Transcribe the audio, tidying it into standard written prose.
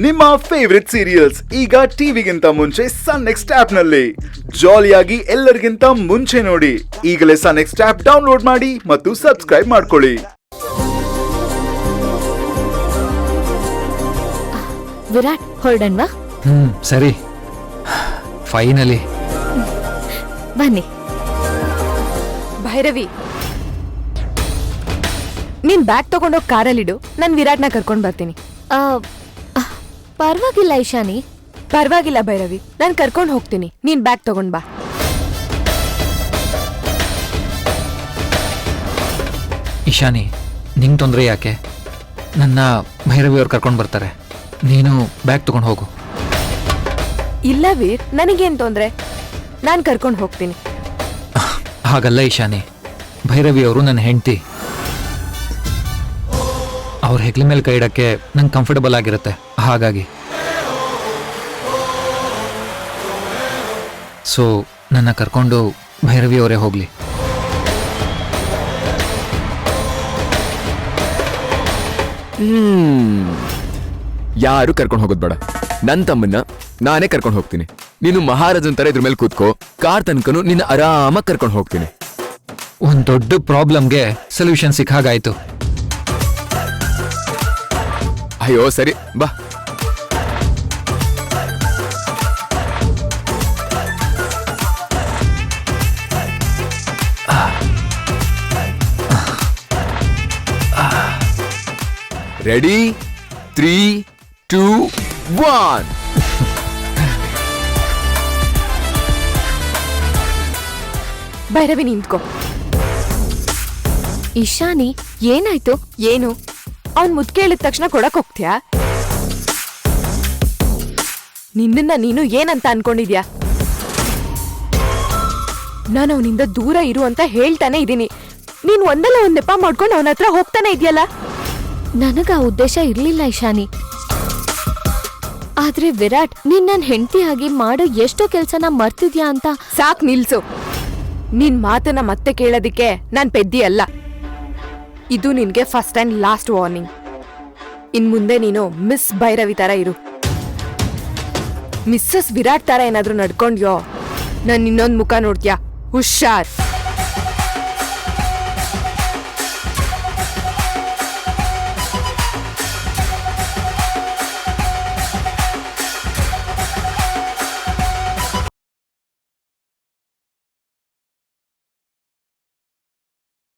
ನಿಮ್ಮ favourite serials ಈಗ ಟಿವಿಗಿಂತ ಮುಂಚೆ ಸನ್ ನೆಕ್ಸ್ಟ್ ಆಪ್ ನಲ್ಲಿ ಜಾಲಿಯಾಗಿ ಎಲ್ಲರಿಗಿಂತ ಮುಂಚೆ ನೋಡಿ. ಈಗಲೇ ಸನ್ ನೆಕ್ಸ್ಟ್ ಆಪ್ ಡೌನ್ಲೋಡ್ ಮಾಡಿ ಮತ್ತು ಸಬ್ಸ್ಕ್ರೈಬ್ ಮಾಡ್ಕೊಳ್ಳಿ. ವಿರಾಟ್ ಹೊರಡನ್ವಾ? ಸರಿ, ಫೈನಲಿ ಬನ್ನಿ. ಭೈರವಿ, ನೀನ್ ಬ್ಯಾಗ್ ತಗೊಂಡೋಗಿ ಕಾರಲ್ಲಿಡು, ನಾನು ವಿರಾಟ್ನ ಕರ್ಕೊಂಡ್ ಬರ್ತೀನಿ. ಪರವಾಗಿಲ್ಲ ಇಶಾನಿ. ಪರವಾಗಿಲ್ಲ ಭೈರವಿ, ನಾನು ಕರ್ಕೊಂಡು ಹೋಗ್ತೀನಿ, ನೀನ್ ಬ್ಯಾಗ್ ತಗೊಂಡ್ ಬಾ. ಇಶಾನಿ, ನಿಂಗೆ ತೊಂದರೆ ಯಾಕೆ? ನನ್ನ ಭೈರವಿ ಅವ್ರು ಕರ್ಕೊಂಡು ಬರ್ತಾರೆ, ನೀನು ಬ್ಯಾಗ್ ತಗೊಂಡು ಹೋಗು. ಇಲ್ಲ ವೀರ್, ನನಗೇನ್ ತೊಂದ್ರೆ, ನಾನು ಕರ್ಕೊಂಡು ಹೋಗ್ತೀನಿ. ಹಾಗಲ್ಲ ಇಶಾನಿ, ಭೈರವಿ ಅವರು ನನ್ನ ಹೆಂಡತಿ. ಅವ್ರ ಹೆಗ್ಲ ಮೇಲೆ ಕೈ ಇಡಕ್ಕೆ ನಂಗೆ ಕಂಫರ್ಟಬಲ್ ಆಗಿರುತ್ತೆ, ಹಾಗಾಗಿ. ಸೊ ನನ್ನ ಕರ್ಕೊಂಡು ಭೈರವಿ ಅವರೇ ಹೋಗ್ಲಿ. ಯಾರು ಕರ್ಕೊಂಡು ಹೋಗೋದ್ ಬೇಡ, ನನ್ನ ತಮ್ಮನ್ನ ನಾನೇ ಕರ್ಕೊಂಡು ಹೋಗ್ತೀನಿ. ನೀನು ಮಹಾರಾಜನ್ ತರ ಇದ್ರ ಮೇಲೆ ಕೂತ್ಕೋ, ಕಾರ್ ತನಕನು ನಿನ್ನ ಆರಾಮಾಗಿ ಕರ್ಕೊಂಡು ಹೋಗ್ತೀನಿ. ಒಂದು ದೊಡ್ಡ ಪ್ರಾಬ್ಲಮ್ಗೆ ಸೊಲ್ಯೂಷನ್ ಸಿಕ್ಕಾಗಾಯ್ತು. ಅಯ್ಯೋ ಸರಿ, ಬಾ. ರೆಡಿ, 3, 2, 1. ಭೈರವಿ ನಿಂತ್ಕೋ. ಇಶಾನಿ, ಏನಾಯ್ತು? ಏನು, ಅವ್ನ್ ಮುದ್ ಕೇಳಿದ ತಕ್ಷಣ ಕೊಡಕ್ ಹೋಗ್ತೀಯಾ? ನಿನ್ನನ್ನ ನೀನು ಏನಂತ ಅನ್ಕೊಂಡಿದ್ಯಾ? ನಾನು ಅವನಿಂದ ದೂರ ಇರು ಅಂತ ಹೇಳ್ತಾನೆ ಇದೀನಿ, ನೀನ್ ಒಂದಲ್ಲ ಒಂದ್ ನೆಪ ಮಾಡ್ಕೊಂಡು ಅವನ ಹತ್ರ ಹೋಗ್ತಾನೆ ಇದೆಯಲ್ಲ. ನನಗ ಆ ಉದ್ದೇಶ ಇರ್ಲಿಲ್ಲ ಇಶಾನಿ. ಆದ್ರೆ ವಿರಾಟ್, ನೀನ್ ನನ್ ಹೆಂಡತಿಯಾಗಿ ಮಾಡೋ ಎಷ್ಟೋ ಕೆಲ್ಸನ ಮರ್ತಿದ್ಯಾ ಅಂತ. ಸಾಕ್ ನಿಲ್ಸು, ನಿನ್ ಮಾತನ್ನ ಮತ್ತೆ ಕೇಳೋದಿಕ್ಕೆ ನಾನ್ ಪೆದ್ದಿ ಅಲ್ಲ. ಇದು ನಿನ್ಗೆ ಫಸ್ಟ್ ಅಂಡ್ ಲಾಸ್ಟ್ ವಾರ್ನಿಂಗ್. ಇನ್ ಮುಂದೆ ನೀನು ಮಿಸ್ ಭೈರವಿ ತರ ಇರು. ಮಿಸ್ಸಸ್ ವಿರಾಟ್ ತರ ಏನಾದ್ರೂ ನಡ್ಕೊಂಡ್ಯೋ, ನಾನ್ ಇನ್ನೊಂದ್ ಮುಖ ನೋಡ್ತೀಯಾ, ಹುಷಾರ್.